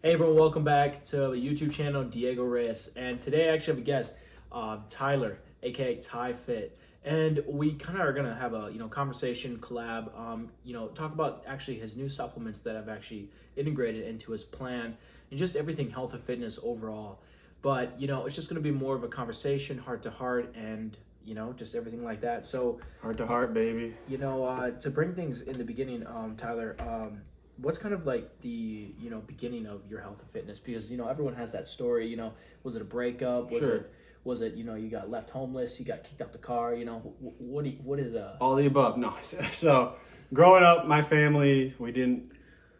Hey everyone, welcome back to the YouTube channel Diego Reyes. And today I actually have a guest, Tyler, aka Ty Fit. And we kind of are gonna have a conversation collab, talk about actually his new supplements that I've actually integrated into his plan and just everything health and fitness overall. But it's just gonna be more of a conversation, heart to heart, and just everything like that. So Heart to heart, baby. to bring things in the beginning, Tyler, what's kind of like the beginning of your health and fitness? Because everyone has that story. Was it a breakup? Was it you got left homeless? You got kicked out the car? What is All the above. No. So, growing up, my family, we didn't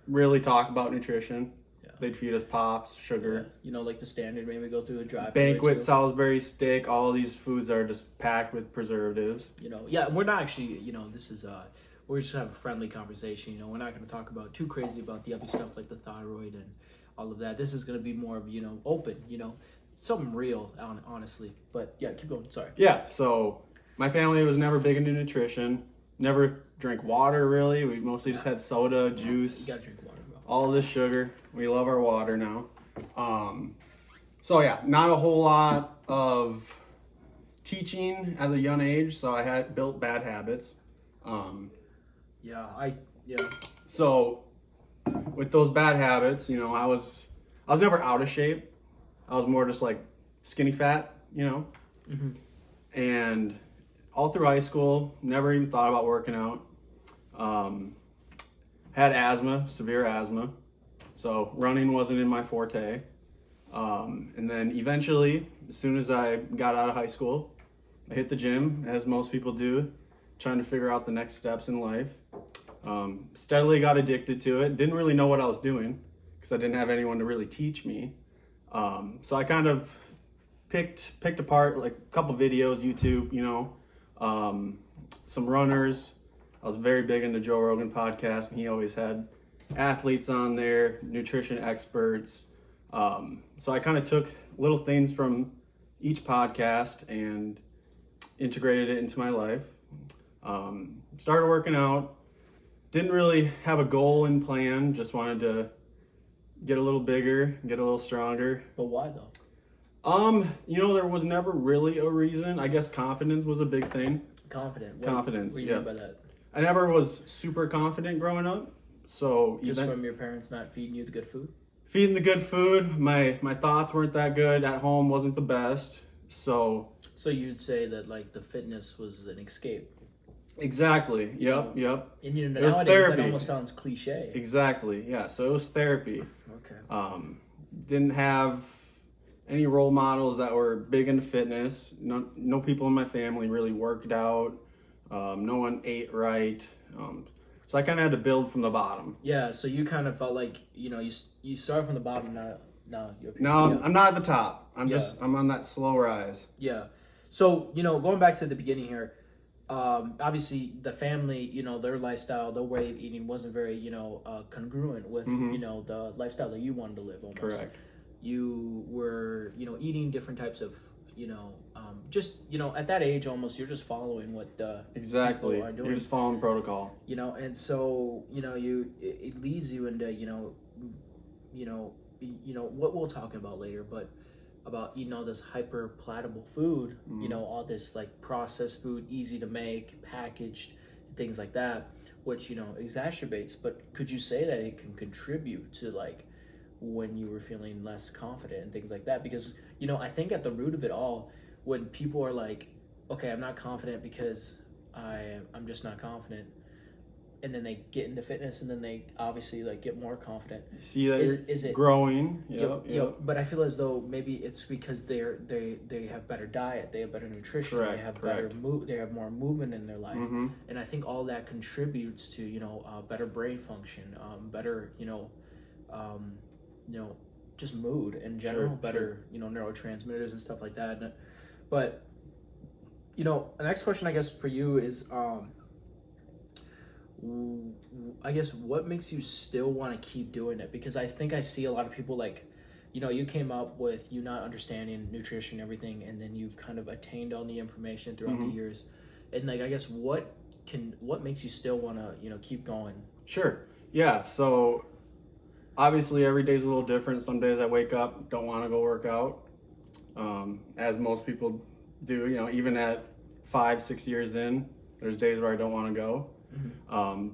really talk about nutrition. Yeah. They'd feed us pops, sugar. Yeah. Like the standard, maybe go through a drive. Banquet, Salisbury steak, all these foods are just packed with preservatives. Yeah, we're not actually, this is we're just have a friendly conversation. We're not going to talk about too crazy about the other stuff like the thyroid and all of that. This is going to be more of open, something real, honestly. But yeah, keep going. Sorry. Yeah. So my family was never big into nutrition. Never drank water really. We mostly just had soda, juice. You gotta drink water, bro. All this sugar. We love our water now. So yeah, not a whole lot of teaching at a young age. So I had built bad habits. So with those bad habits, I was never out of shape. I was more just like skinny fat, Mm-hmm. And all through high school, never even thought about working out. Had asthma, severe asthma. So running wasn't in my forte. And then eventually, as soon as I got out of high school, I hit the gym, as most people do, trying to figure out the next steps in life. Steadily got addicted to it. Didn't really know what I was doing because I didn't have anyone to really teach me. So I kind of picked apart like a couple videos, YouTube, some runners. I was very big into Joe Rogan podcast, and he always had athletes on there, nutrition experts. So I kind of took little things from each podcast and integrated it into my life. Started working out. Didn't really have a goal in plan. Just wanted to get a little bigger, get a little stronger. But why though? There was never really a reason. I guess confidence was a big thing. Confident. Confidence. What do you mean by that? I never was super confident growing up. So just from your parents not feeding you the good food? Feeding the good food. My thoughts weren't that good. At home wasn't the best. So you'd say that like the fitness was an escape. Exactly. Yep. And it nowadays was therapy. that almost sounds cliche. Exactly. Yeah. So it was therapy. Okay. Didn't have any role models that were big into fitness. No people in my family really worked out. No one ate right. So I kind of had to build from the bottom. Yeah. So you kind of felt like you start from the bottom now. I'm not at the top. I'm on that slow rise. Yeah. So going back to the beginning here. Obviously the family, their lifestyle, their way of eating wasn't very, congruent with, the lifestyle that you wanted to live almost. Correct. You were, eating different types of, at that age almost, you're just following what exactly people are doing. You're just following protocol. And so, it leads you into, what we'll talk about later, but about eating all this hyper palatable food, all this like processed food, easy to make, packaged, things like that, which exacerbates. But could you say that it can contribute to like when you were feeling less confident and things like that? Because I think at the root of it all, when people are like, okay, I'm not confident because I'm just not confident, and then they get into fitness, and then they obviously like get more confident. See that is it growing? Yep. But I feel as though maybe it's because they have better diet, they have better nutrition, correct, they have correct. they have more movement in their life, Mm-hmm. and I think all that contributes to better brain function, better just mood in general, better neurotransmitters and stuff like that. But the next question I guess for you is. I guess what makes you still want to keep doing it? Because I think I see a lot of people like, you came up with you not understanding nutrition, everything, and then you've kind of attained all the information throughout the years. And like, I guess what makes you still want to, keep going? Sure. Yeah. So obviously every day's a little different. Some days I wake up, don't want to go work out, as most people do. You know, even at 5-6 years in, there's days where I don't want to go.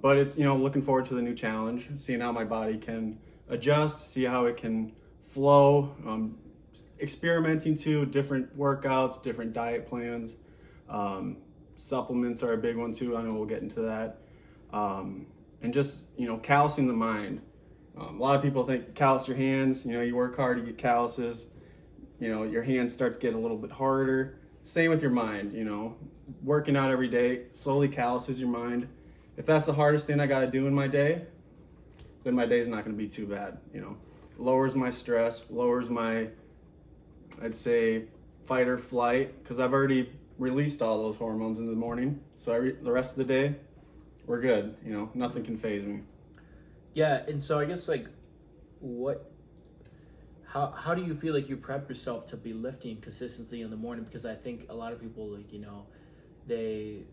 But it's, you know, looking forward to the new challenge, seeing how my body can adjust, see how it can flow, experimenting too, different workouts, different diet plans. Supplements are a big one too. I know we'll get into that. And just, you know, callousing the mind. A lot of people think callous your hands, you know, you work hard, you get calluses, you know, your hands start to get a little bit harder. Same with your mind, you know, working out every day slowly calluses your mind. If that's the hardest thing I got to do in my day, then my day's not going to be too bad, you know. Lowers my stress, lowers my, I'd say, fight or flight, because I've already released all those hormones in the morning. So the rest of the day, we're good, you know, nothing can faze me. Yeah, and so I guess like how do you feel like you prep yourself to be lifting consistently in the morning? Because I think a lot of people, like, you know, they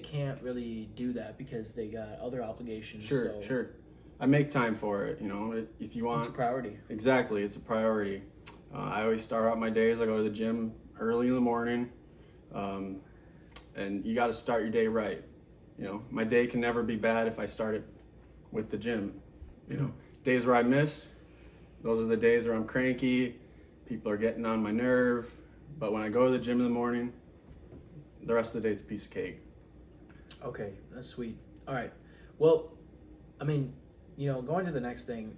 can't really do that because they got other obligations. Sure. I make time for it, you know, if you want. It's a priority. Exactly, it's a priority. I always start out my days, I go to the gym early in the morning, and you got to start your day right. You know, my day can never be bad if I start it with the gym. You know, days where I miss, those are the days where I'm cranky, people are getting on my nerve, but when I go to the gym in the morning, the rest of the day's a piece of cake. Okay, that's sweet. All right. Well, I mean, you know, going to the next thing,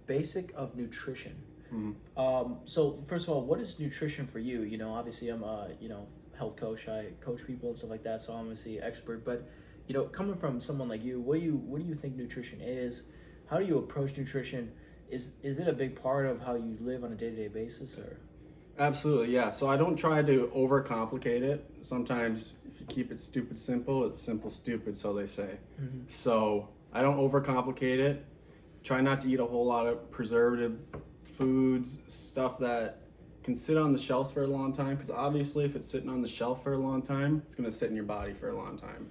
basic of nutrition. So first of all, what is nutrition for you? You know, obviously I'm a, you know, health coach. I coach people and stuff like that, so I'm obviously an expert. But, you know, coming from someone like you, what do you think nutrition is? How do you approach nutrition? Is it a big part of how you live on a day-to-day basis, or? Absolutely, yeah. So I don't try to overcomplicate it. Sometimes if you keep it stupid simple, it's simple stupid, so they say. So I don't overcomplicate it. Try not to eat a whole lot of preservative foods, stuff that can sit on the shelves for a long time, because obviously if it's sitting on the shelf for a long time, it's going to sit in your body for a long time.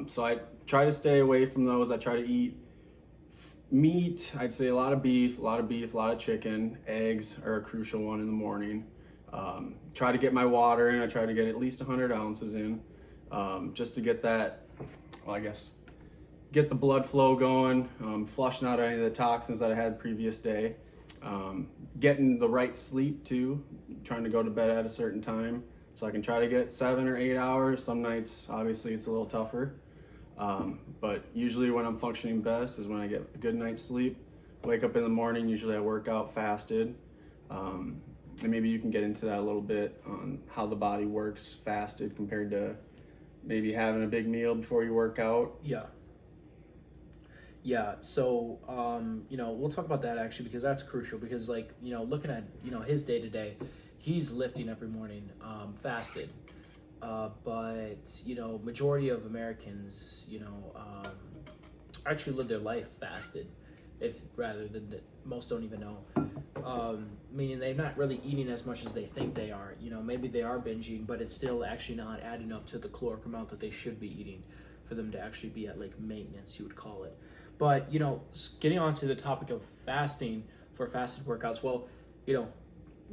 So I try to stay away from those. I try to eat meat. I'd say a lot of beef, a lot of chicken. Eggs are a crucial one in the morning. Try to get my water in. I try to get at least 100 ounces in, just to get that, well, I guess, get the blood flow going, flushing out any of the toxins that I had the previous day. Getting the right sleep too, trying to go to bed at a certain time so I can try to get 7 or 8 hours. Some nights obviously it's a little tougher, but usually when I'm functioning best is when I get a good night's sleep. Wake up in the morning, usually I work out fasted, and maybe you can get into that a little bit on how the body works fasted compared to maybe having a big meal before you work out. Yeah, so, you know, we'll talk about that actually, because that's crucial, because, like, you know, looking at, you know, his day-to-day, he's lifting every morning, fasted, but, you know, majority of Americans, you know, actually live their life fasted, rather than most don't even know, meaning they're not really eating as much as they think they are. You know, maybe they are binging, but it's still actually not adding up to the caloric amount that they should be eating for them to actually be at, like, maintenance, you would call it. But, you know, getting on to the topic of fasting for fasted workouts, well, you know,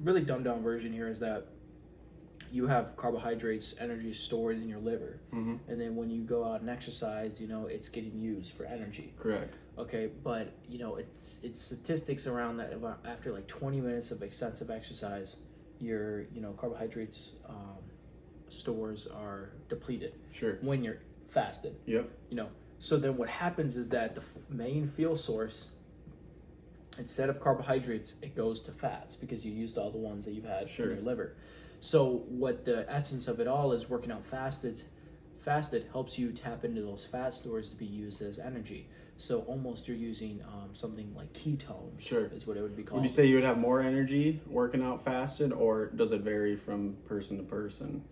really dumbed down version here is that you have carbohydrates, energy stored in your liver. And then when you go out and exercise, you know, it's getting used for energy. Correct. Okay, but, you know, it's statistics around that about after like 20 minutes of extensive exercise, your, you know, carbohydrates stores are depleted. Sure. When you're fasted. Yep. You know, so then what happens is that the main fuel source, instead of carbohydrates, it goes to fats because you used all the ones that you've had in your liver. So what the essence of it all is, working out fasted helps you tap into those fat stores to be used as energy. So almost you're using something like ketones, is what it would be called. Would you say you would have more energy working out fasted, or does it vary from person to person?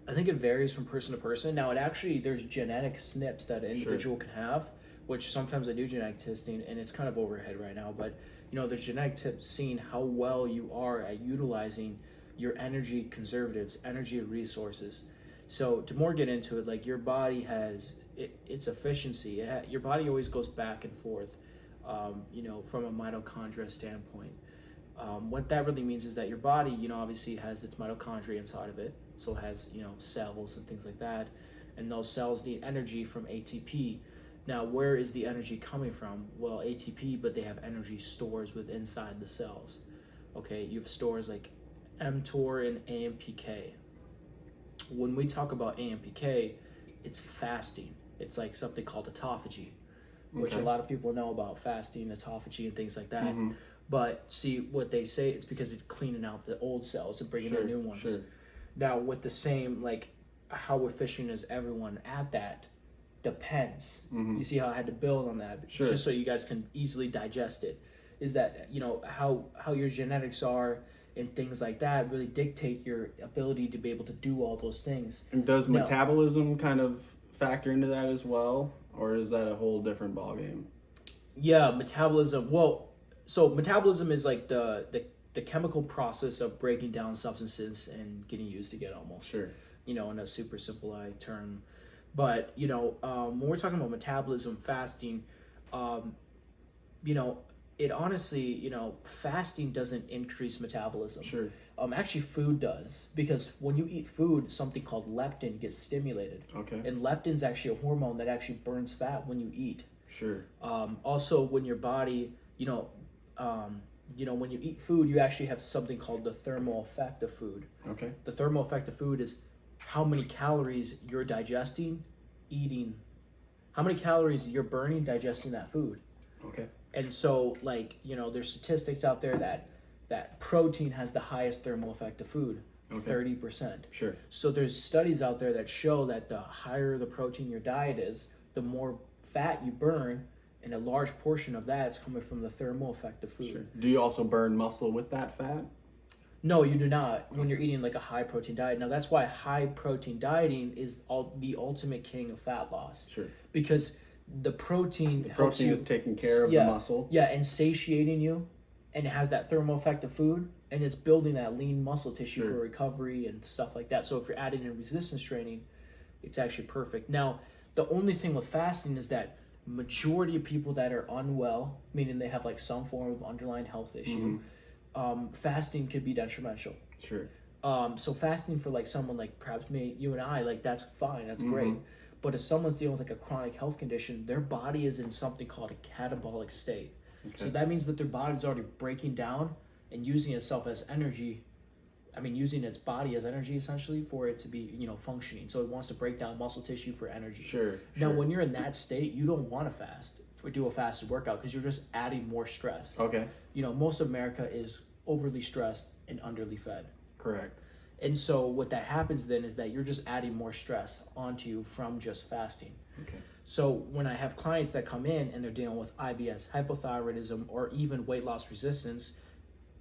I think it varies from person to person. Now, there's genetic SNPs that an individual can have, which sometimes I do genetic testing, and it's kind of overhead right now. But, you know, there's genetic tips seeing how well you are at utilizing your energy conservatives, energy resources. So to more get into it, like, your body has its efficiency. Your body always goes back and forth from a mitochondria standpoint. What that really means is that your body, obviously has its mitochondria inside of it. So it has, cells and things like that. And those cells need energy from ATP. Now, where is the energy coming from? Well, ATP, but they have energy stores within inside the cells. Okay, you have stores like mTOR and AMPK. When we talk about AMPK, it's fasting. It's like something called autophagy, which a lot of people know about fasting, autophagy, and things like that. Mm-hmm. But see, what they say, it's because it's cleaning out the old cells and bringing in new ones. Sure. Now, with the same, like, how efficient is everyone at that depends. Mm-hmm. You see how I had to build on that, Sure. just so you guys can easily digest it. Is that, how your genetics are and things like that really dictate your ability to be able to do all those things. And does metabolism kind of factor into that as well? Or is that a whole different ballgame? Yeah, metabolism. Well, so metabolism is like the chemical process of breaking down substances and getting used again, almost. Sure. In a super simplified term. But, when we're talking about metabolism, fasting, it honestly, fasting doesn't increase metabolism. Sure. Actually, food does, because when you eat food, something called leptin gets stimulated. Okay. And leptin's actually a hormone that actually burns fat when you eat. Sure. Also, when your body, when you eat food, you actually have something called the thermal effect of food. Okay. The thermal effect of food is how many calories you're digesting, eating, how many calories you're burning, digesting that food. Okay. And so, there's statistics out there that protein has the highest thermal effect of food, 30%. Sure. So there's studies out there that show that the higher the protein your diet is, the more fat you burn, and a large portion of that is coming from the thermal effect of food. Sure. Do you also burn muscle with that fat? No, you do not when you're eating like a high protein diet. Now that's why high protein dieting is the ultimate king of fat loss. Sure. Because the protein is taking care of the muscle. Yeah, and satiating you, and it has that thermal effect of food, and it's building that lean muscle tissue for recovery and stuff like that. So if you're adding in resistance training, it's actually perfect. Now, the only thing with fasting is that majority of people that are unwell, meaning they have like some form of underlying health issue, fasting could be detrimental. Sure. So fasting for like someone like perhaps me, you and I, like that's fine, that's great. But if someone's dealing with like a chronic health condition, their body is in something called a catabolic state. Okay. So that means that their body's already breaking down and using itself as energy. Using its body as energy essentially for it to be, functioning. So it wants to break down muscle tissue for energy. Sure. Now, when you're in that state, you don't want to fast or do a fasted workout because you're just adding more stress. Okay. Most of America is overly stressed and underly fed. Correct. And so what that happens then is that you're just adding more stress onto you from just fasting. Okay. So when I have clients that come in and they're dealing with IBS, hypothyroidism, or even weight loss resistance,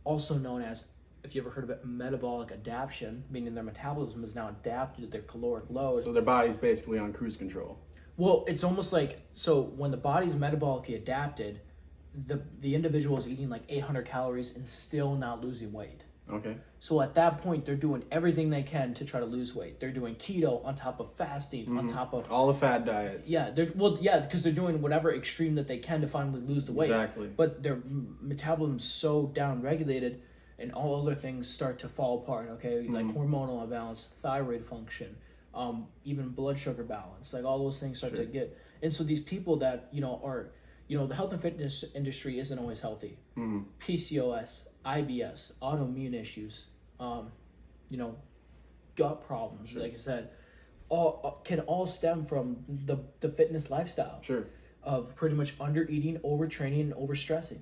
also known as, if you ever heard of it, metabolic adaptation, meaning their metabolism is now adapted to their caloric load. So their body's basically on cruise control. Well, it's almost like, so when the body's metabolically adapted, the individual is eating like 800 calories and still not losing weight. Okay. So at that point, they're doing everything they can to try to lose weight. They're doing keto on top of fasting, on top of all the fad diets. Yeah, because they're doing whatever extreme that they can to finally lose the weight. Exactly. But their metabolism's so down-regulated, and all other things start to fall apart. Okay, like hormonal imbalance, thyroid function, even blood sugar balance. Like all those things start to get. And so these people that are, the health and fitness industry isn't always healthy. PCOS, IBS, autoimmune issues, gut problems, like I said, can all stem from the fitness lifestyle. Sure. Of pretty much under eating, overtraining, and overstressing.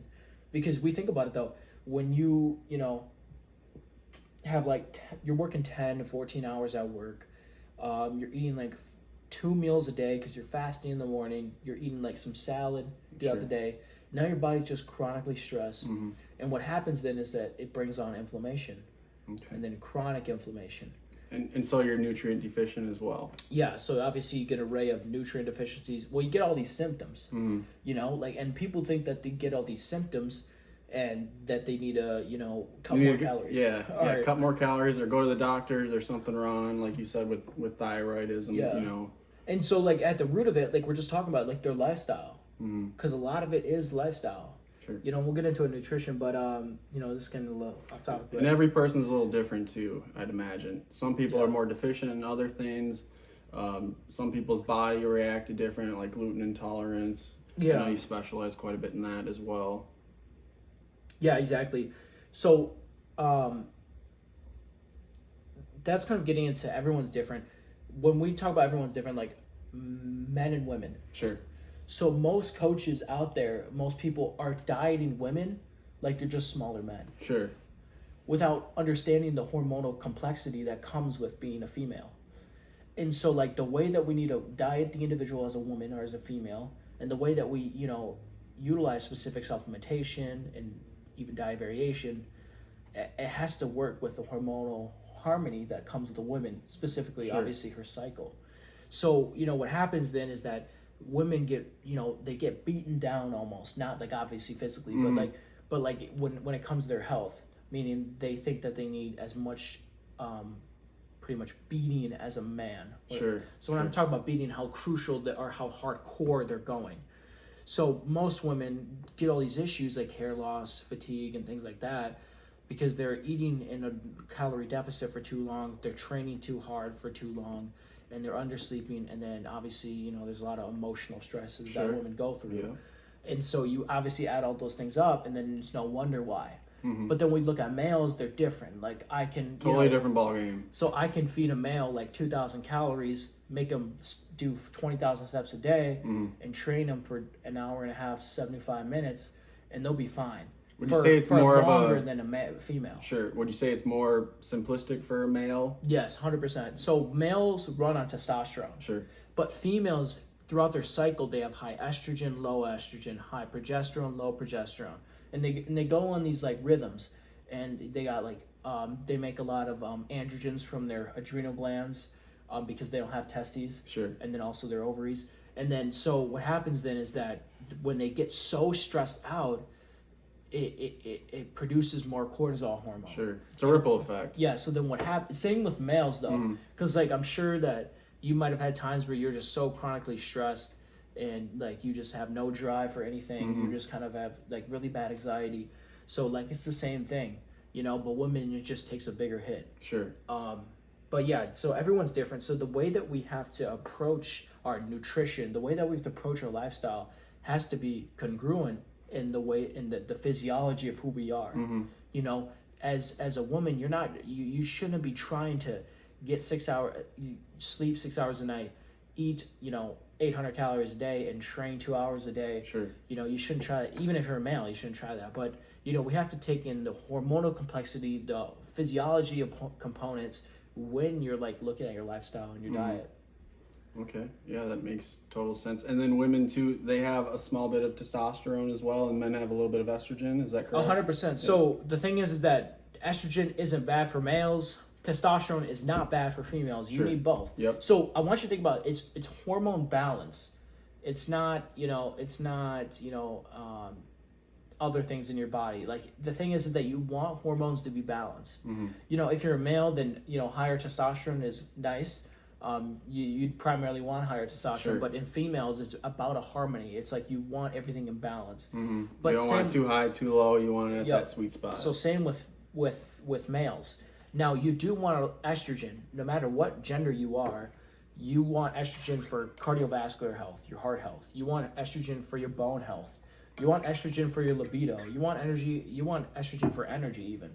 Because we think about it though, when you have you're working 10 to 14 hours at work, you're eating like 2 meals a day because you're fasting in the morning, you're eating like some salad throughout the day. Now your body's just chronically stressed. And what happens then is that it brings on inflammation, and then chronic inflammation. And so you're nutrient deficient as well. Yeah, so obviously you get an array of nutrient deficiencies. Well, you get all these symptoms, and people think that they get all these symptoms and that they need to, cut more calories. Yeah, cut more calories or go to the doctor. There's something wrong, like you said, with thyroidism, And so, at the root of it, we're just talking about, their lifestyle. because a lot of it is lifestyle. Sure. You know, we'll get into nutrition, but you know, this is getting a little off topic. And every person's a little different too, I'd imagine. Some people are more deficient in other things. Some people's body react to different, like gluten intolerance. Yeah. I know you specialize quite a bit in that as well. Yeah, exactly. So that's kind of getting into everyone's different. When we talk about everyone's different, like men and women. Sure. So most coaches out there, most people are dieting women like they're just smaller men. Sure. Without understanding the hormonal complexity that comes with being a female. And so like the way that we need to diet the individual as a woman or as a female, and the way that we, you know, utilize specific supplementation and even diet variation, it has to work with the hormonal harmony that comes with the women, specifically, obviously her cycle. So, you know, what happens then is that women get, you know, they get beaten down almost, not like obviously physically, but like when it comes to their health, meaning they think that they need as much, pretty much beating as a man. Sure. So when I'm talking about beating, how crucial or how hardcore they're going. So most women get all these issues like hair loss, fatigue, and things like that because they're eating in a calorie deficit for too long, they're training too hard for too long, and they're undersleeping, and then obviously, you know, there's a lot of emotional stresses that women go through. Yeah. And so you obviously add all those things up, and then it's no wonder why. But then we look at males, they're different. Like I can totally different ball game. So I can feed a male like 2,000 calories, make them do 20,000 steps a day, and train them for an hour and a half, 75 minutes, and they'll be fine. Would you say it's more of longer than a female? Sure. Would you say it's more simplistic for a male? Yes, 100%. So males run on testosterone. Sure. But females, throughout their cycle, they have high estrogen, low estrogen, high progesterone, low progesterone. And they go on these like rhythms, and they got like they make a lot of androgens from their adrenal glands because they don't have testes. Sure. And then also their ovaries. And then so what happens then is that when they get so stressed out, it produces more cortisol hormone. Sure. It's a ripple effect. Yeah. So then what happens? Same with males though, because like I'm sure that you might have had times where you're just so chronically stressed and like you just have no drive for anything. You just kind of have like really bad anxiety. So like it's the same thing, you know, but women, it just takes a bigger hit. Sure. But yeah, so everyone's different. So the way that we have to approach our nutrition, the way that we have to approach our lifestyle has to be congruent in the way, in the physiology of who we are. You know, as a woman, you shouldn't be trying to get sleep 6 hours a night, eat, you know, 800 calories a day and train 2 hours a day. Sure. You know, you shouldn't try that. Even if you're a male, you shouldn't try that. But, you know, we have to take in the hormonal complexity, the physiology of components when you're like looking at your lifestyle and your diet. Okay. Yeah, that makes total sense. And then women too, they have a small bit of testosterone as well, and men have a little bit of estrogen. Is that correct? 100%. So the thing is that estrogen isn't bad for males. Testosterone is not bad for females. You need both. Yep. So I want you to think about it. It's hormone balance. It's not, other things in your body. Like the thing is that you want hormones to be balanced. You know, if you're a male, then, you know, higher testosterone is nice. You'd primarily want higher testosterone, but in females, it's about a harmony. It's like you want everything in balance. But you don't want it too high, too low. You want it at that sweet spot. So same with males. Now, you do want estrogen, no matter what gender you are. You want estrogen for cardiovascular health, your heart health. You want estrogen for your bone health. You want estrogen for your libido. You want energy. You want estrogen for energy even.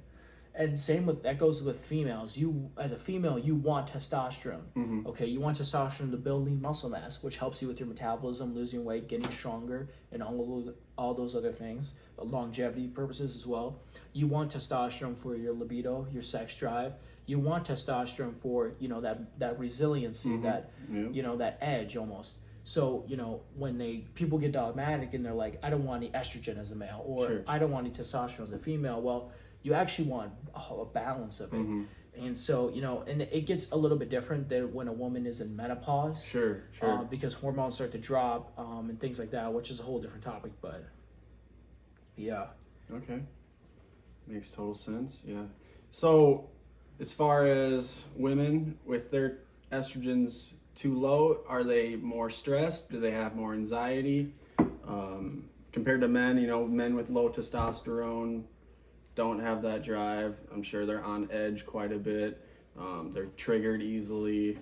And that goes with females. You, as a female, you want testosterone. Okay, you want testosterone to build lean muscle mass, which helps you with your metabolism, losing weight, getting stronger, and all those other things, longevity purposes as well. You want testosterone for your libido, your sex drive. You want testosterone for, you know, that resiliency, that you know, that edge almost. So, you know, when people get dogmatic and they're like, I don't want any estrogen as a male, or I don't want any testosterone as a female. Well, you actually want a balance of it. And so, you know, and it gets a little bit different than when a woman is in menopause. Sure. Because hormones start to drop and things like that, which is a whole different topic, but yeah. Okay. Makes total sense, yeah. So, as far as women with their estrogens too low, are they more stressed? Do they have more anxiety? Compared to men, men with low testosterone don't have that drive. I'm sure they're on edge quite a bit. They're triggered easily,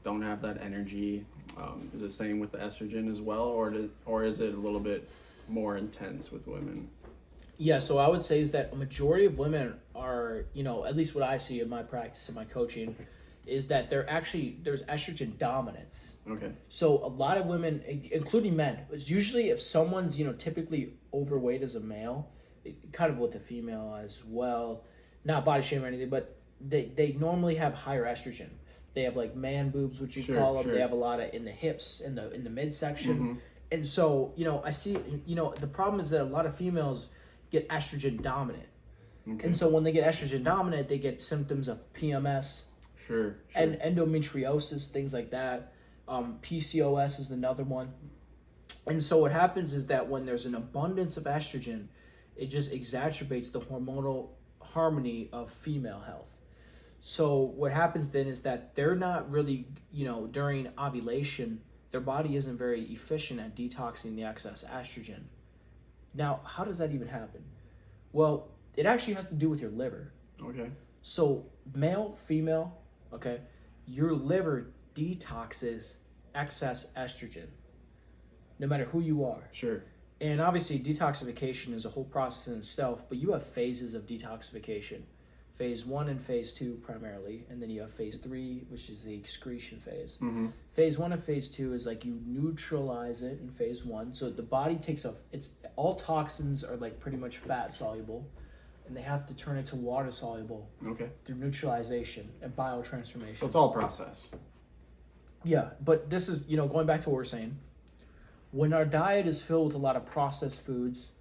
don't have that energy. Is it the same with the estrogen as well, or is it a little bit more intense with women? Yeah, so I would say is that a majority of women are, at least what I see in my practice and my coaching, is that there's estrogen dominance. Okay. So a lot of women, including men, it's usually if someone's, typically overweight as a male, kind of with the female as well, not body shame or anything, but they normally have higher estrogen. They have like man boobs, which you call them. Sure. They have a lot of in the hips, in the midsection. Mm-hmm. And so, I see, the problem is that a lot of females get estrogen dominant. Okay. And so when they get estrogen dominant, they get symptoms of PMS, and endometriosis, things like that. PCOS is another one. And so what happens is that when there's an abundance of estrogen, it just exacerbates the hormonal harmony of female health. So what happens then is that they're not really, during ovulation, their body isn't very efficient at detoxing the excess estrogen. Now, how does that even happen? Well, it actually has to do with your liver. Okay. So male, female, okay, your liver detoxes excess estrogen, no matter who you are. Sure. And obviously detoxification is a whole process in itself, but you have phases of detoxification. Phase 1 and phase 2 primarily, and then you have phase 3, which is the excretion phase. Mm-hmm. Phase 1 and phase 2 is like you neutralize it in phase 1. So the body all toxins are like pretty much fat soluble, and they have to turn it to water soluble through neutralization and biotransformation. So it's all process. Yeah, but this is, going back to what we're saying. When our diet is filled with a lot of processed foods,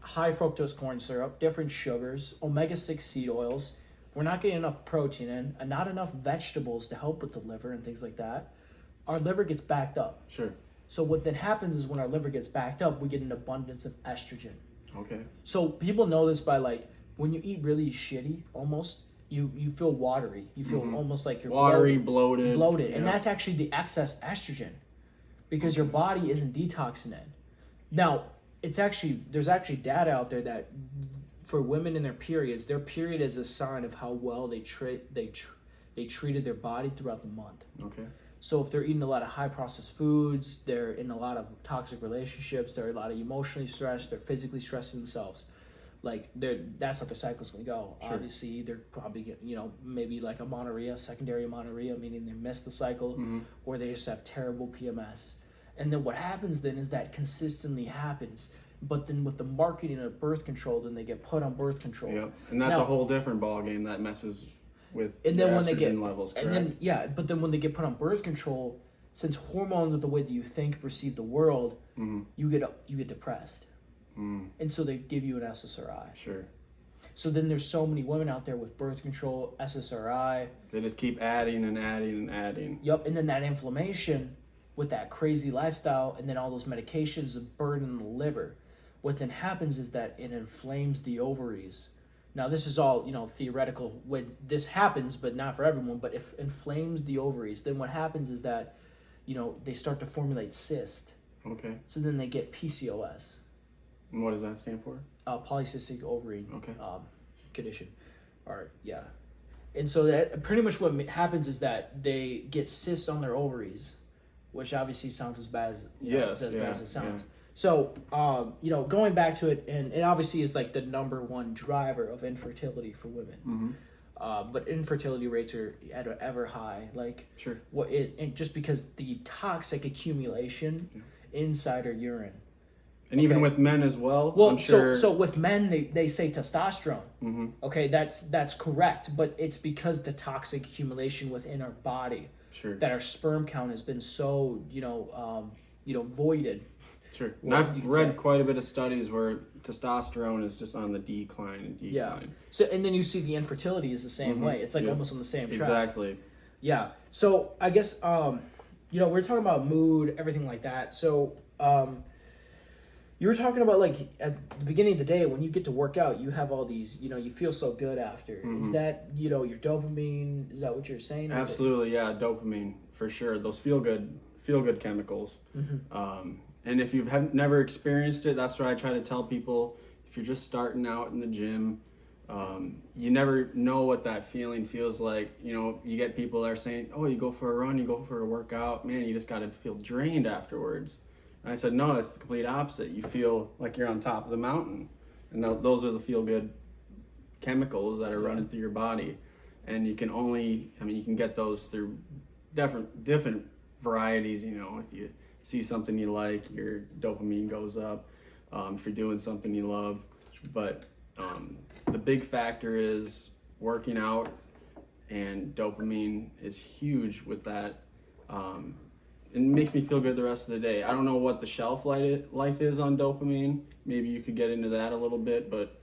high fructose corn syrup, different sugars, omega-6 seed oils, we're not getting enough protein in, and not enough vegetables to help with the liver and things like that, our liver gets backed up. Sure. So what then happens is when our liver gets backed up, we get an abundance of estrogen. Okay. So people know this by when you eat really shitty, almost, you feel watery. You feel almost like you're watery, bloated. Yeah. And that's actually the excess estrogen because your body isn't detoxing it. Now, there's actually data out there that for women in their period is a sign of how well they treated their body throughout the month. Okay. So if they're eating a lot of high processed foods, they're in a lot of toxic relationships, they're a lot of emotionally stressed, they're physically stressing themselves. That's how their cycle's gonna go. Sure. Obviously, they're probably getting, maybe like a monorrhea, secondary monorrhea, meaning they miss the cycle, or they just have terrible PMS. And then what happens then is that consistently happens. But then with the marketing of birth control, then they get put on birth control. Yep. And that's a whole different ballgame that messes with estrogen levels, correct? And then, but then when they get put on birth control, since hormones are the way that you think, perceive the world, you get depressed. And so they give you an SSRI. Sure. So then there's so many women out there with birth control, SSRI. They just keep adding and adding and adding. Yep. And then that inflammation with that crazy lifestyle and then all those medications burden the liver. What then happens is that it inflames the ovaries. Now this is all, theoretical when this happens, but not for everyone, but if it inflames the ovaries, then what happens is that, they start to formulate cyst. Okay. So then they get PCOS. And what does that stand for? Polycystic ovary condition. Yeah. And so that pretty much what happens is that they get cysts on their ovaries, which obviously sounds as bad as as it sounds. Yeah. So, going back to it, and it obviously is like the number one driver of infertility for women. But infertility rates are at an ever high. And just because the toxic accumulation inside our urine. And even with men as well. Well, I'm sure. So with men, they say testosterone. Okay, that's correct, but it's because the toxic accumulation within our body. Sure. That our sperm count has been so voided. Sure. And I've read quite a bit of studies where testosterone is just on the decline. Yeah. So and then you see the infertility is the same way. It's almost on the same track. Exactly. Yeah. So I guess we're talking about mood, everything like that. So you were talking about at the beginning of the day when you get to work out, you have all these, you feel so good after. Is that, your dopamine? Is that what you're saying? Absolutely, yeah, dopamine for sure. Those feel good chemicals. And if you've never experienced it, that's what I try to tell people. If you're just starting out in the gym, you never know what that feeling feels like. You know, you get people that are saying, oh, you go for a run, you go for a workout, man, you just got to feel drained afterwards. And I said, no, it's the complete opposite. You feel like you're on top of the mountain. And those are the feel-good chemicals that are running through your body. And you can you can get those through different varieties. You know, if you see something you like, your dopamine goes up. If you're doing something you love. But the big factor is working out, and dopamine is huge with that. It makes me feel good the rest of the day. I don't know what the shelf life is on dopamine. Maybe you could get into that a little bit, but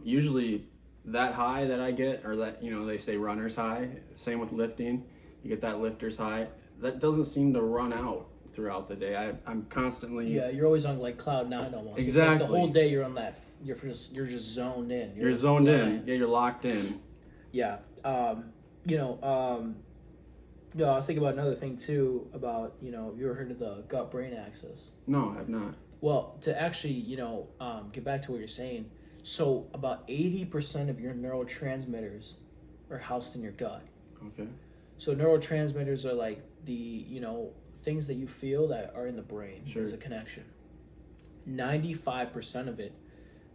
usually that high that I get, or that, you know, they say runner's high, same with lifting, you get that lifter's high, that doesn't seem to run out throughout the day. I'm constantly... Yeah, you're always on like cloud nine almost. Exactly. It's like the whole day you're on that, you're just zoned in. You're zoned in. Yeah, you're locked in. Yeah. No, I was thinking about another thing too, about, you know, you ever heard of the gut-brain axis? No, I've not. Well, to actually, you know, get back to what you're saying, so about 80% of your neurotransmitters are housed in your gut. Okay. So neurotransmitters are like the, you know, things that you feel that are in the brain. Sure. There's a connection. 95% of it,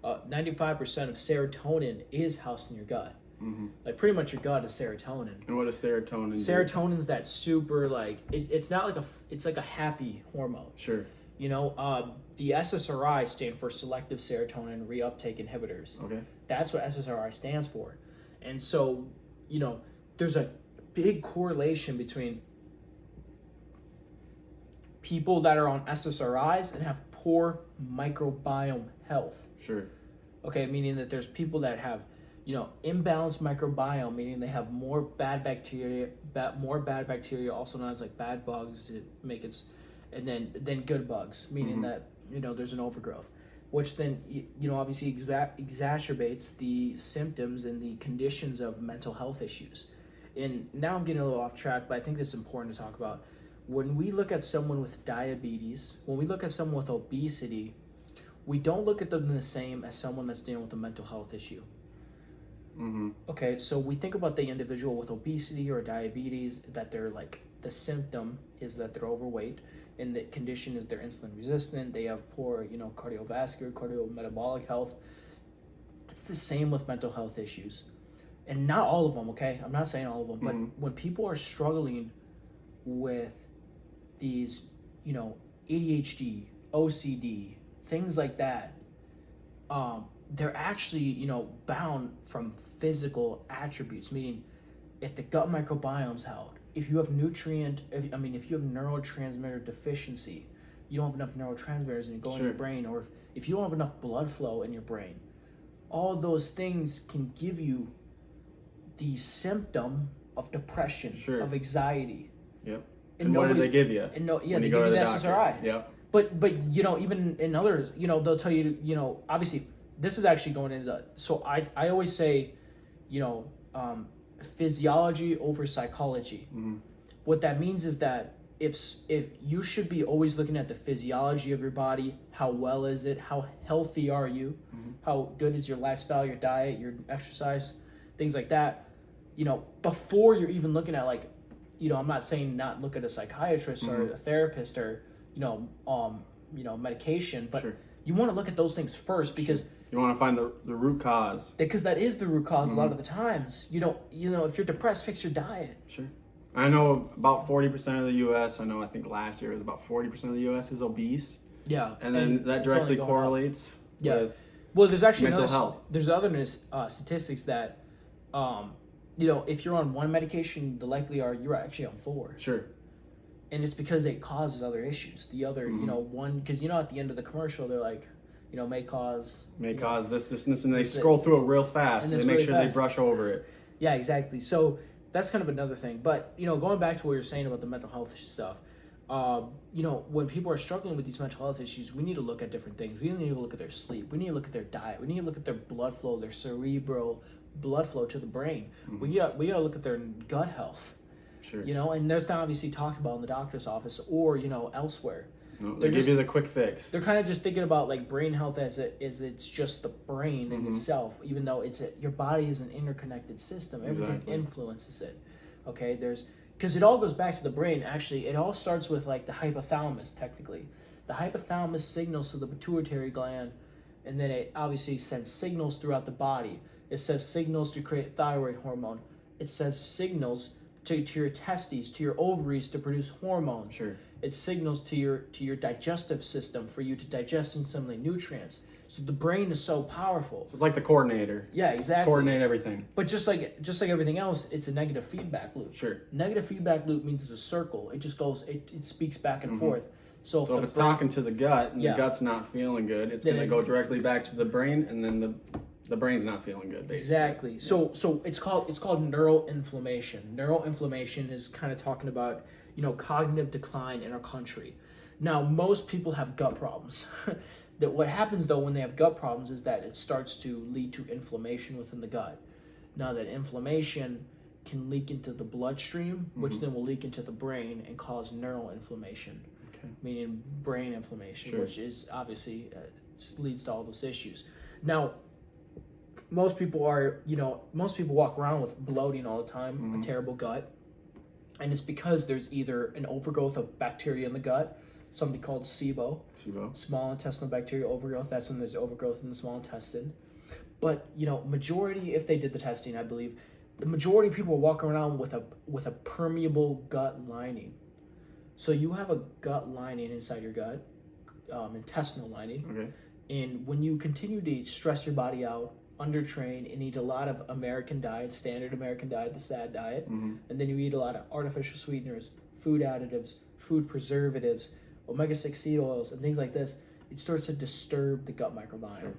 95% of serotonin is housed in your gut. Mm-hmm. Like pretty much your gut is serotonin. And what does serotonin do? Serotonin's that super, like, it's not like it's like a happy hormone. Sure. You know, the SSRI stand for selective serotonin reuptake inhibitors. Okay. That's what SSRI stands for. And so, you know, there's a big correlation between people that are on SSRIs and have poor microbiome health. Sure. Okay, meaning that there's people that have, you know, imbalanced microbiome, meaning they have more bad bacteria, also known as like bad bugs that make it, and then good bugs, meaning that, you know, there's an overgrowth, which then, you know, obviously exacerbates the symptoms and the conditions of mental health issues. And now I'm getting a little off track, but I think it's important to talk about. When we look at someone with diabetes, when we look at someone with obesity, we don't look at them the same as someone that's dealing with a mental health issue. Mm-hmm. Okay, so we think about the individual with obesity or diabetes, that they're like, the symptom is that they're overweight, and the condition is they're insulin resistant, they have poor, you know, cardiovascular, cardiometabolic health. It's the same with mental health issues. And not all of them, okay? I'm not saying all of them, but when people are struggling with these, you know, ADHD, OCD, things like that, they're actually, you know, bound from physical attributes, meaning if the gut microbiome's held, if you have if you have neurotransmitter deficiency, you don't have enough neurotransmitters and go in your brain, or if you don't have enough blood flow in your brain, all those things can give you the symptom of depression, of anxiety. Yep. And what do they give you? And they give you the SSRI. Yep. But you know, even in others, you know, they'll tell you, you know, obviously this is actually going into so I always say, you know, physiology over psychology. What that means is that if you should be always looking at the physiology of your body, how well is it, how healthy are you, how good is your lifestyle, your diet, your exercise, things like that, you know, before you're even looking at, like, you know, I'm not saying not look at a psychiatrist or a therapist or, you know, medication, but you want to look at those things first, because you want to find the root cause. Because that is the root cause a lot of the times. You know, if you're depressed, fix your diet. Sure. I know about 40% of the U.S., I think last year it was about 40% of the U.S. is obese. Yeah. And then that directly correlates with there's actually mental health. There's other statistics that, you know, if you're on one medication, the likely are you're actually on 4. Sure. And it's because it causes other issues. The other, you know, one, because, you know, at the end of the commercial, they're like, you know, may cause this, and they scroll through it real fast. And they make sure they brush over it. Yeah, exactly. So that's kind of another thing. But, you know, going back to what you're saying about the mental health stuff, you know, when people are struggling with these mental health issues, we need to look at different things. We need to look at their sleep. We need to look at their diet. We need to look at their blood flow, their cerebral blood flow to the brain. We got to look at their gut health. Sure. You know, and that's not obviously talked about in the doctor's office or, you know, elsewhere. No, they give you the quick fix. They're kind of just thinking about like brain health as it's just the brain in itself, even though your body is an interconnected system. Everything influences it. Okay, because it all goes back to the brain. Actually, it all starts with like the hypothalamus. Technically, the hypothalamus signals to the pituitary gland, and then it obviously sends signals throughout the body. It sends signals to create thyroid hormone. It sends signals to your testes, to your ovaries to produce hormones. Sure. It signals to your digestive system for you to digest and assimilate nutrients. So the brain is so powerful. So it's like the coordinator. Yeah, exactly. It's coordinate everything. But just like everything else, it's a negative feedback loop. Sure. Negative feedback loop means it's a circle. It just goes. It speaks back and forth. So if it's talking to the gut and the gut's not feeling good, it's going to go directly back to the brain, and then the brain's not feeling good. Basically. Exactly. Yeah. So it's called neural inflammation. Neural inflammation is kind of talking about cognitive decline in our country. Now most people have gut problems. That what happens though when they have gut problems is that it starts to lead to inflammation within the gut. Now that inflammation can leak into the bloodstream, which then will leak into the brain and cause neural inflammation. Meaning brain inflammation, which is obviously leads to all those issues. Now, most people walk around with bloating all the time, a terrible gut, and it's because there's either an overgrowth of bacteria in the gut, something called SIBO, small intestinal bacteria overgrowth. That's when there's overgrowth in the small intestine. But majority, if they did the testing, I believe the majority of people walk around with a permeable gut lining. So you have a gut lining inside your gut, intestinal lining. Okay. And when you continue to stress your body out, undertrain, and eat a lot of American diet, standard American diet, the SAD diet, and then you eat a lot of artificial sweeteners, food additives, food preservatives, omega-6 seed oils, and things like this, it starts to disturb the gut microbiome. Sure.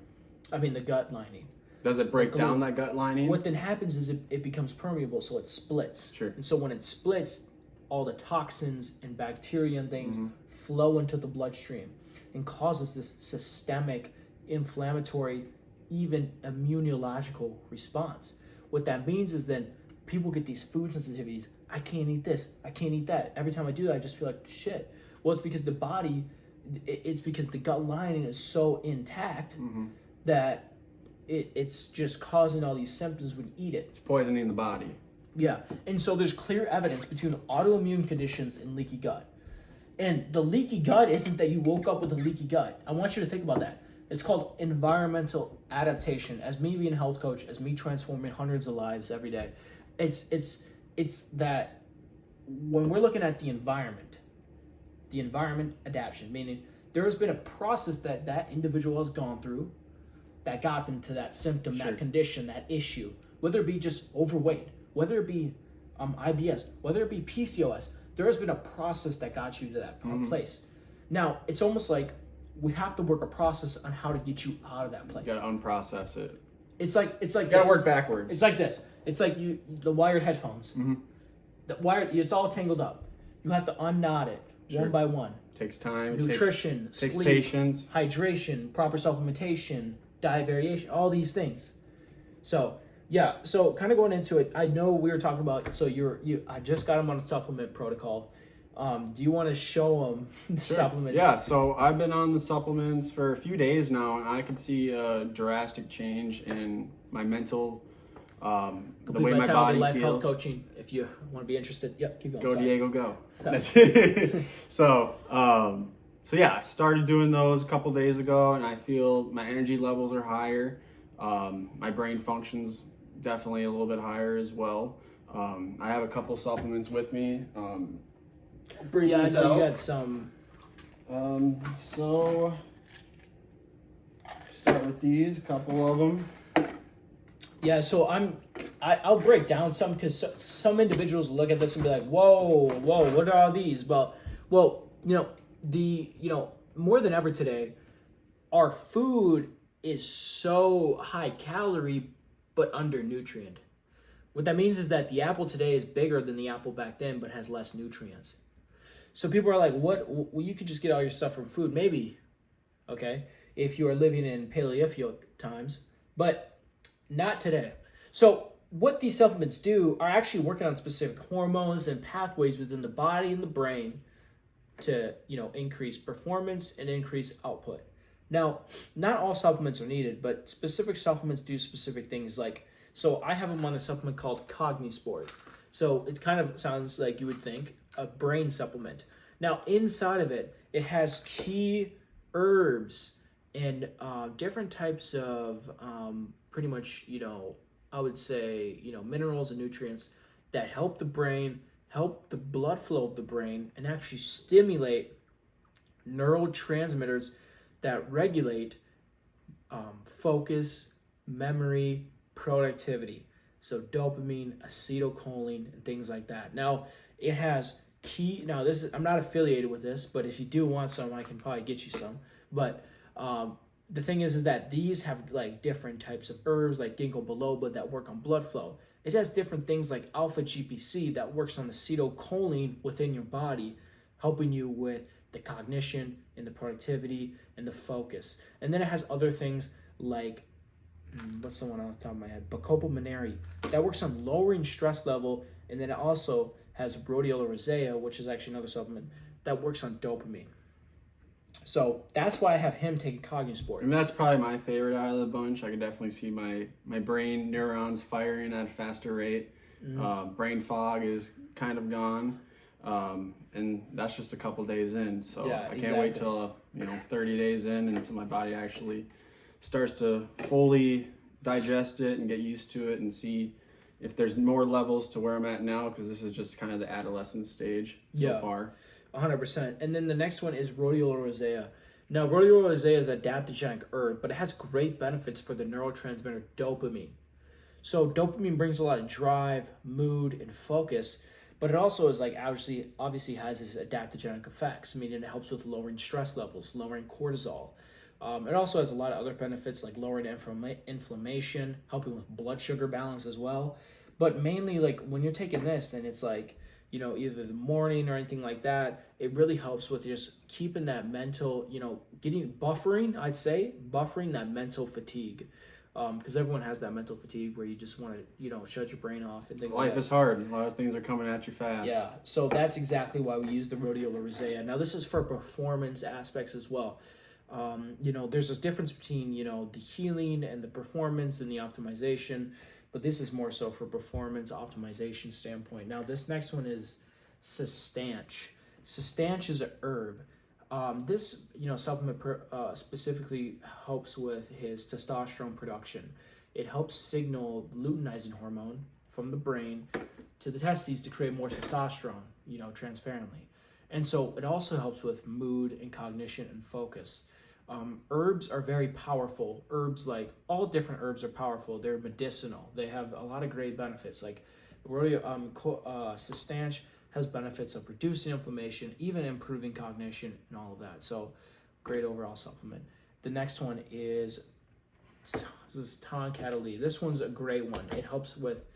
I mean, the gut lining. Does it break down that gut lining? What then happens is it becomes permeable, so it splits. Sure. And so when it splits, all the toxins and bacteria and things flow into the bloodstream and causes this systemic inflammatory, even immunological response. What that means is then people get these food sensitivities. I can't eat this. I can't eat that. Every time I do that, I just feel like shit. Well, it's because it's because the gut lining is so intact that it's just causing all these symptoms when you eat it. It's poisoning the body. Yeah, and so there's clear evidence between autoimmune conditions and leaky gut. And the leaky gut isn't that you woke up with a leaky gut. I want you to think about that. It's called environmental adaptation. As me being a health coach, as me transforming hundreds of lives every day, it's that when we're looking at the environment adaptation, meaning there has been a process that individual has gone through that got them to that symptom, that condition, that issue, whether it be just overweight, whether it be IBS, whether it be PCOS, there has been a process that got you to that place. Now, it's almost like we have to work a process on how to get you out of that place. You gotta unprocess it. It's like you gotta work backwards. It's like this. It's like the wired headphones. The wired, it's all tangled up. You have to unknot it one by one. Takes time. Nutrition, takes sleep, patience, hydration, proper supplementation, diet variation, all these things. So yeah, so kind of going into it, I know we were talking about. So I just got them on a supplement protocol. Do you want to show them the supplements? Yeah, so I've been on the supplements for a few days now, and I can see a drastic change in my mental, the way my body life feels. Health coaching. If you want to be interested, yep, keep going. Go Diego, go. So yeah, I started doing those a couple days ago, and I feel my energy levels are higher. My brain functions definitely a little bit higher as well. I have a couple supplements with me. Yeah, I know you got some. So start with these, a couple of them. Yeah, so I'll break down some because some individuals look at this and be like, whoa, what are all these? But more than ever today, our food is so high calorie but under nutrient. What that means is that the apple today is bigger than the apple back then but has less nutrients. So people are like, what? Well, you could just get all your stuff from food. Maybe, okay, if you are living in Paleolithic times, but not today. So what these supplements do are actually working on specific hormones and pathways within the body and the brain to, increase performance and increase output. Now, not all supplements are needed, but specific supplements do specific things. So I have them on a supplement called Cognisport. So it kind of sounds like you would think a brain supplement. Now, inside of it, it has key herbs and different types of pretty much, I would say, minerals and nutrients that help the brain, help the blood flow of the brain, and actually stimulate neurotransmitters that regulate focus, memory, productivity. So dopamine, acetylcholine, and things like that. Now, it has I'm not affiliated with this, but if you do want some, I can probably get you some. But the thing is that these have different types of herbs like ginkgo biloba that work on blood flow. It has different things like alpha GPC that works on acetylcholine within your body, helping you with the cognition and the productivity and the focus. And then it has other things like, what's the one on the top of my head? Bacopa monnieri, that works on lowering stress level. And then it also has rhodiola rosea, which is actually another supplement that works on dopamine. So that's why I have him taking Cognisport. And that's probably my favorite out of the bunch. I could definitely see my brain neurons firing at a faster rate. Brain fog is kind of gone. And that's just a couple days in. So yeah, I can't wait till 30 days in until my body actually starts to fully digest it and get used to it and see if there's more levels to where I'm at now, because this is just kind of the adolescent stage so far. 100%. And then the next one is rhodiola rosea. Now, rhodiola rosea is an adaptogenic herb, but it has great benefits for the neurotransmitter dopamine. So dopamine brings a lot of drive, mood, and focus, but it also is obviously has its adaptogenic effects, meaning it helps with lowering stress levels, lowering cortisol. It also has a lot of other benefits like lowering inflammation, helping with blood sugar balance as well. But mainly when you're taking this and it's either the morning or anything like that, it really helps with just keeping that mental, buffering that mental fatigue. Because everyone has that mental fatigue where you just want to, shut your brain off and things like that. Life is hard. A lot of things are coming at you fast. Yeah, so that's exactly why we use the rhodiola rosea. Now, this is for performance aspects as well. There's this difference between, the healing and the performance and the optimization, but this is more so for performance optimization standpoint. Now, this next one is Sustanch. Sustanch is an herb. This, supplement specifically helps with his testosterone production. It helps signal luteinizing hormone from the brain to the testes to create more testosterone, transparently. And so it also helps with mood and cognition and focus. Herbs are very powerful. All different herbs are powerful. They're medicinal. They have a lot of great benefits. Sustanch has benefits of reducing inflammation, even improving cognition and all of that. So great overall supplement. The next one is Tancadali. This one's a great one. It helps with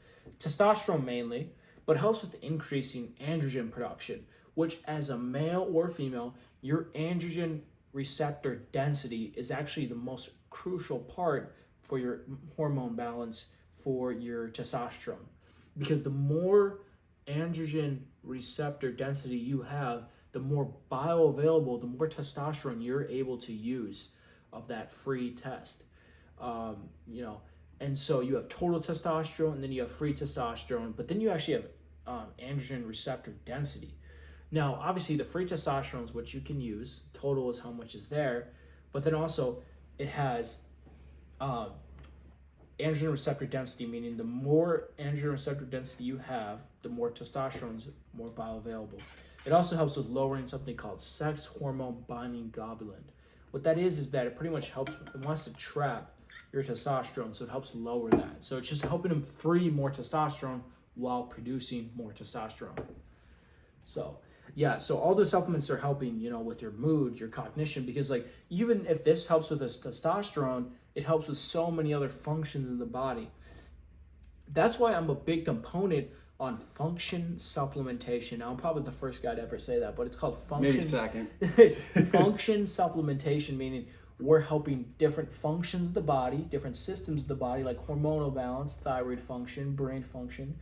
testosterone mainly, but helps with increasing androgen production, which as a male or female, your androgen receptor density is actually the most crucial part for your hormone balance for your testosterone. Because the more androgen receptor density you have, the more bioavailable, the more testosterone you're able to use of that free test. And so you have total testosterone, and then you have free testosterone, but then you actually have androgen receptor density. Now, obviously, the free testosterone is what you can use. Total is how much is there. But then also, it has androgen receptor density, meaning the more androgen receptor density you have, the more testosterone is more bioavailable. It also helps with lowering something called sex hormone binding globulin. What that is that it pretty much helps, it wants to trap your testosterone, so it helps lower that. So it's just helping them free more testosterone while producing more testosterone. So all the supplements are helping, with your mood, your cognition, because even if this helps with this testosterone, it helps with so many other functions in the body. That's why I'm a big component on function supplementation. Now, I'm probably the first guy to ever say that, but it's called function. Maybe second. Function supplementation, meaning we're helping different functions of the body, different systems of the body, like hormonal balance, thyroid function, brain function,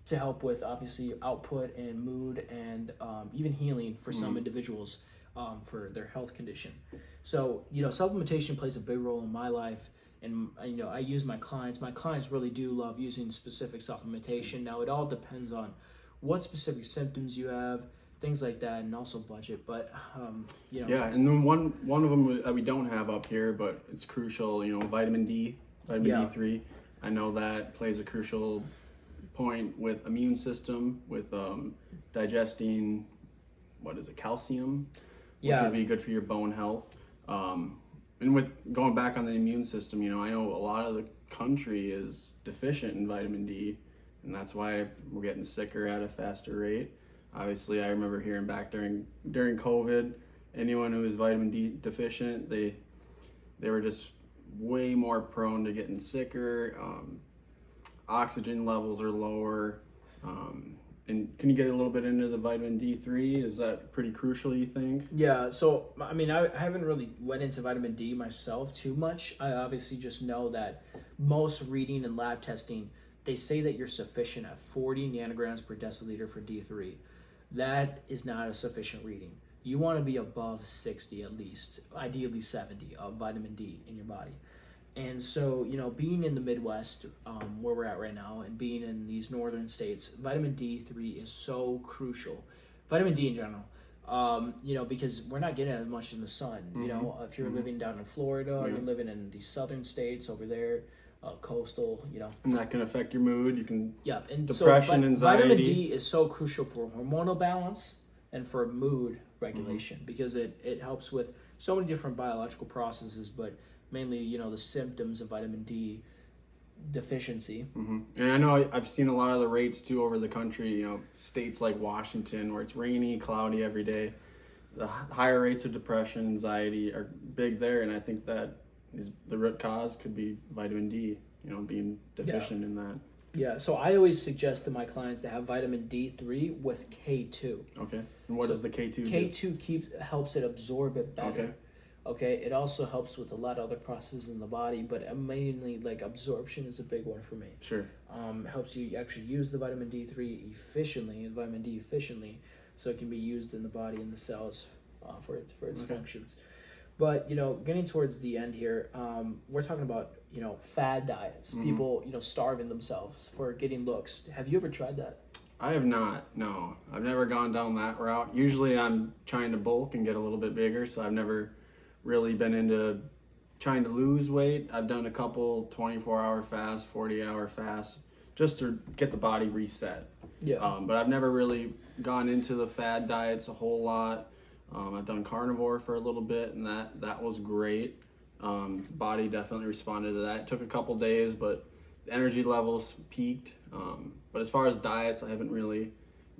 to help with obviously output and mood and even healing for some individuals for their health condition. So, supplementation plays a big role in my life. And, I use my clients. My clients really do love using specific supplementation. Now, it all depends on what specific symptoms you have, things like that, and also budget. But, Yeah, and then one of them we don't have up here, but it's crucial, vitamin D3. I know that plays a crucial point with immune system, with digesting, calcium, which would be good for your bone health. And with going back on the immune system, I know a lot of the country is deficient in vitamin D, and that's why we're getting sicker at a faster rate. Obviously, I remember hearing back during COVID, anyone who was vitamin D deficient, they were just way more prone to getting sicker. Oxygen levels are lower. And can you get a little bit into the vitamin D3? Is that pretty crucial, you think? Yeah, so I haven't really went into vitamin D myself too much. I obviously just know that most reading and lab testing, they say that you're sufficient at 40 nanograms per deciliter for D3. That is not a sufficient reading. You want to be above 60 at least, ideally 70 of vitamin D in your body. And so, being in the Midwest, where we're at right now, and being in these northern states, vitamin D3 is so crucial. Vitamin D in general, because we're not getting as much in the sun. If you're living down in Florida or you're living in these southern states over there, coastal, And that can affect your mood. You can and depression, anxiety. Vitamin D is so crucial for hormonal balance and for mood regulation because it helps with so many different biological processes, but mainly, the symptoms of vitamin D deficiency. And I know I've seen a lot of the rates too over the country, states like Washington where it's rainy, cloudy every day. The higher rates of depression, anxiety are big there. And I think that the root cause could be vitamin D, being deficient in that. Yeah, so I always suggest to my clients to have vitamin D3 with K2. Okay. And what does the K2 do? K2 helps it absorb it better. Okay, it also helps with a lot of other processes in the body, but mainly absorption is a big one for me. Sure. Helps you actually use the vitamin D3 efficiently, so it can be used in the body and the cells for its functions. But getting towards the end here, we're talking about fad diets. People starving themselves for getting looks. Have you ever tried that? I have not. No, I've never gone down that route. Usually, I'm trying to bulk and get a little bit bigger, so I've never really been into trying to lose weight. I've done a couple 24-hour fasts, 40-hour fasts, just to get the body reset. But I've never really gone into the fad diets a whole lot. I've done carnivore for a little bit, and that was great. Body definitely responded to that. It took a couple days, but the energy levels peaked. But as far as diets, I haven't really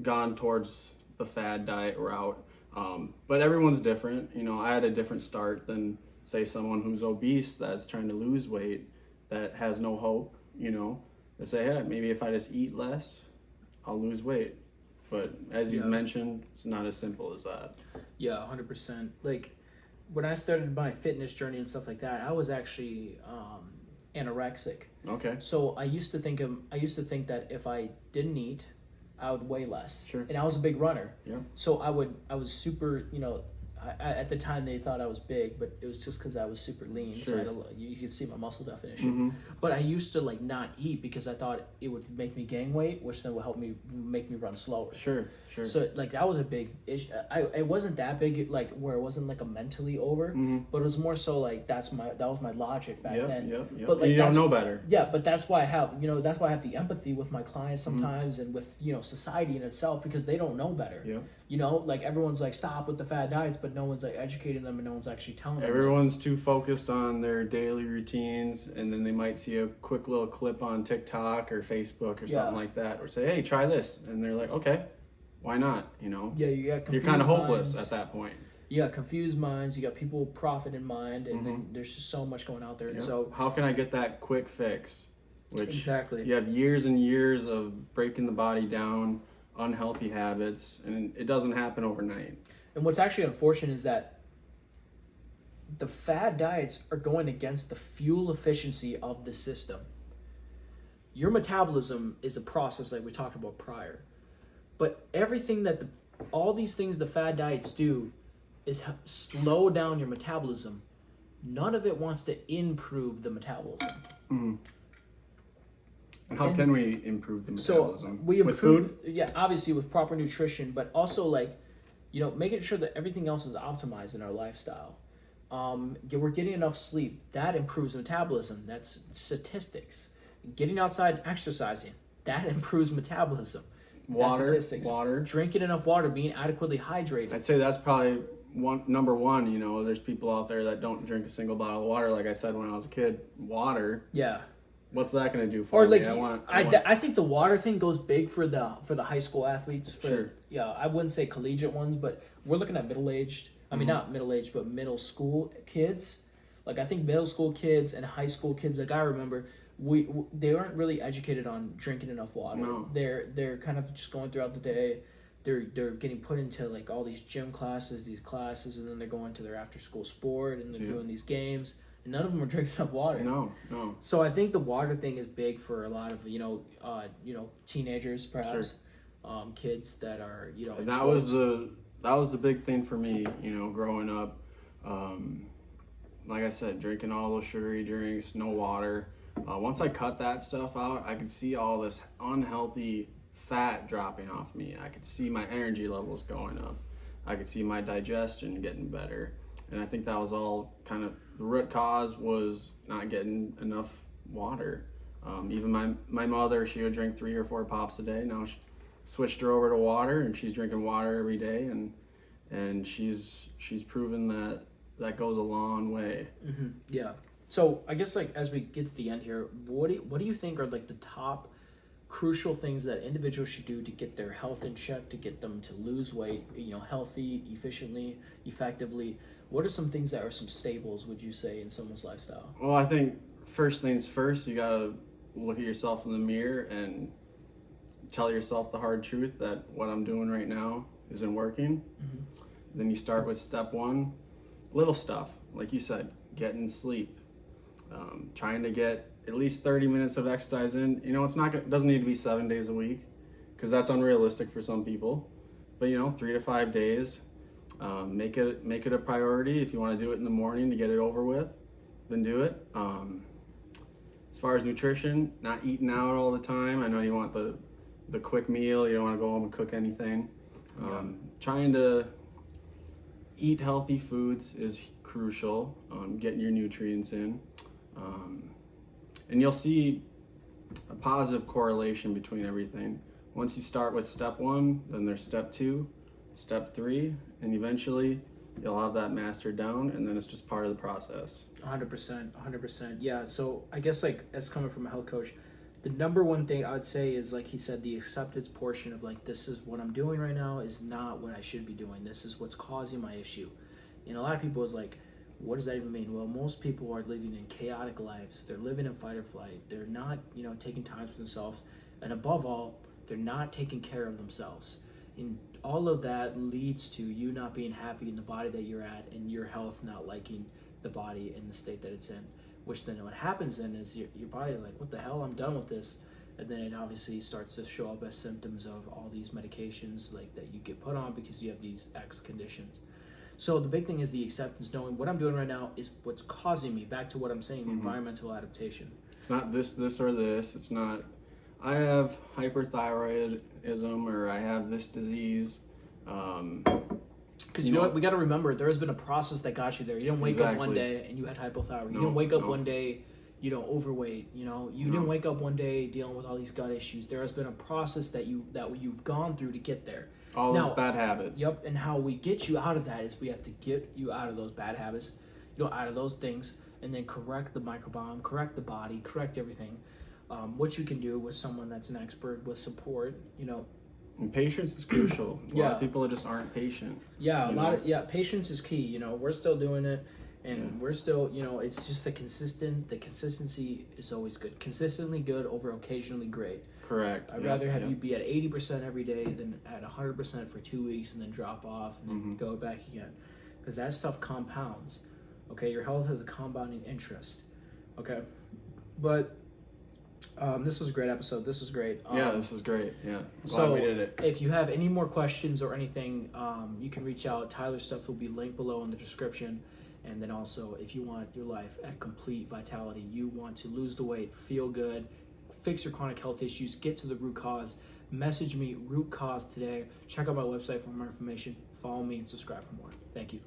gone towards the fad diet route. But everyone's different. I had a different start than, say, someone who's obese that's trying to lose weight, that has no hope. They say, hey, maybe if I just eat less, I'll lose weight. But as you mentioned, it's not as simple as that. Yeah, 100%. When I started my fitness journey and stuff like that, I was actually anorexic. Okay. So I used to think that if I didn't eat, I would weigh less. Sure. And I was a big runner. Yeah. So I was super, at the time they thought I was big, but it was just because I was super lean. Sure. So you could see my muscle definition. But I used to not eat because I thought it would make me gain weight, which then would make me run slower. Sure. So that was a big issue. It wasn't that big, where it wasn't a mentally over, but it was more so that was my logic back then. Yep. But you don't know better. Yeah, but that's why I have the empathy with my clients sometimes, and with society in itself, because they don't know better. Yeah. Everyone's stop with the fad diets, but no one's educating them, and no one's actually telling them. Everyone's too focused on their daily routines, and then they might see a quick little clip on TikTok or Facebook or something like that, or say, hey, try this, and they're like, okay, why not? Yeah, you're kind of hopeless at that point. You got confused minds, you got people profit in mind, and then there's just so much going out there. And so how can I get that quick fix? Which exactly, you have years and years of breaking the body down, unhealthy habits, and it doesn't happen overnight. And what's actually unfortunate is that the fad diets are going against the fuel efficiency of the system. your metabolism is a process like we talked about prior. But everything that all these things the fad diets do is slow down your metabolism. None of it wants to improve the metabolism. Mm. How can we improve the metabolism? So we improve, with food? Yeah, obviously with proper nutrition, but also like, making sure that everything else is optimized in our lifestyle. We're getting enough sleep. That improves metabolism. That's statistics. Getting outside, exercising, that improves metabolism. Water. Drinking enough water, being adequately hydrated. I'd say that's probably number one. There's people out there that don't drink a single bottle of water. Like I said when I was a kid, water. Yeah. What's that going to do for me? I think the water thing goes big for the high school athletes. Sure. Yeah, I wouldn't say collegiate ones, but we're looking at middle-aged. I mean, not middle-aged, but middle school kids. Like I think middle school kids and high school kids. Like I remember, they aren't really educated on drinking enough water. No. They're kind of just going throughout the day. They're getting put into like all these gym classes, and then they're going to their after-school sport, and they're doing these games. And none of them are drinking enough water. No. So I think the water thing is big for a lot of teenagers, perhaps, kids that are And that was the big thing for me. Growing up, like I said, drinking all those sugary drinks, no water. Once I cut that stuff out, I could see all this unhealthy fat dropping off me. I could see my energy levels going up. I could see my digestion getting better. And I think that was all kind of the root cause was not getting enough water. Even my mother, she would drink 3 or 4 pops a day. Now she switched her over to water, and she's drinking water every day, and she's proven that goes a long way. Mm-hmm. Yeah. So I guess like as we get to the end here, what do you think are like the top crucial things that individuals should do to get their health in check, to get them to lose weight, healthy, efficiently, effectively? What are some things that are some staples, would you say, in someone's lifestyle? Well, I think first things first, you gotta look at yourself in the mirror and tell yourself the hard truth that what I'm doing right now isn't working. Mm-hmm. Then you start with step 1, little stuff, like you said, getting sleep, trying to get at least 30 minutes of exercise in. It doesn't need to be 7 days a week, because that's unrealistic for some people. But 3 to 5 days. Make it a priority. If you want to do it in the morning to get it over with, then do it. As far as nutrition, not eating out all the time. I know you want the quick meal. You don't want to go home and cook anything. Trying to eat healthy foods is crucial. Getting your nutrients in. And you'll see a positive correlation between everything. Once you start with step 1, then there's step 2, step 3, and eventually you'll have that mastered down, and then it's just part of the process. 100%. Yeah, so I guess like as coming from a health coach, the number one thing I would say is, like he said, the acceptance portion of like, this is what I'm doing right now is not what I should be doing. This is what's causing my issue. And a lot of people is like, what does that even mean? Well, most people are living in chaotic lives. They're living in fight or flight. They're not, taking time for themselves. And above all, they're not taking care of themselves. And all of that leads to you not being happy in the body that you're at, and your health not liking the body in the state that it's in. Which then what happens then is your body is like, what the hell, I'm done with this. And then it obviously starts to show up as symptoms of all these medications like that you get put on because you have these X conditions. So the big thing is the acceptance, knowing what I'm doing right now is what's causing me, back to what I'm saying, environmental adaptation. It's not this, or this. It's not, I have hyperthyroidism, or I have this disease. Because you know what, we got to remember, there has been a process that got you there. You didn't wake up one day and you had hypothyroid. You didn't wake up one day, overweight. You didn't wake up one day dealing with all these gut issues. There has been a process that you've gone through to get there. All those bad habits. Yep, and how we get you out of that is we have to get you out of those bad habits, out of those things, and then correct the microbiome, correct the body, correct everything. What you can do with someone that's an expert with support, And patience is crucial. A lot of people just aren't patient. Yeah, patience is key. We're still doing it, and we're still, it's just the consistency is always good. Consistently good over occasionally great. Correct. I'd rather have you be at 80% every day than at 100% for 2 weeks and then drop off and then go back again. Because that stuff compounds. Okay, your health has a compounding interest. Okay, but This was a great episode. This was great. Yeah, this was great. Yeah, glad So we did it. if you have any more questions or anything, you can reach out. Tyler's stuff will be linked below in the description. And then also, if you want your life at complete vitality, you want to lose the weight, feel good, fix your chronic health issues, get to the root cause, message me root cause today. Check out my website for more information. Follow me and subscribe for more. Thank you.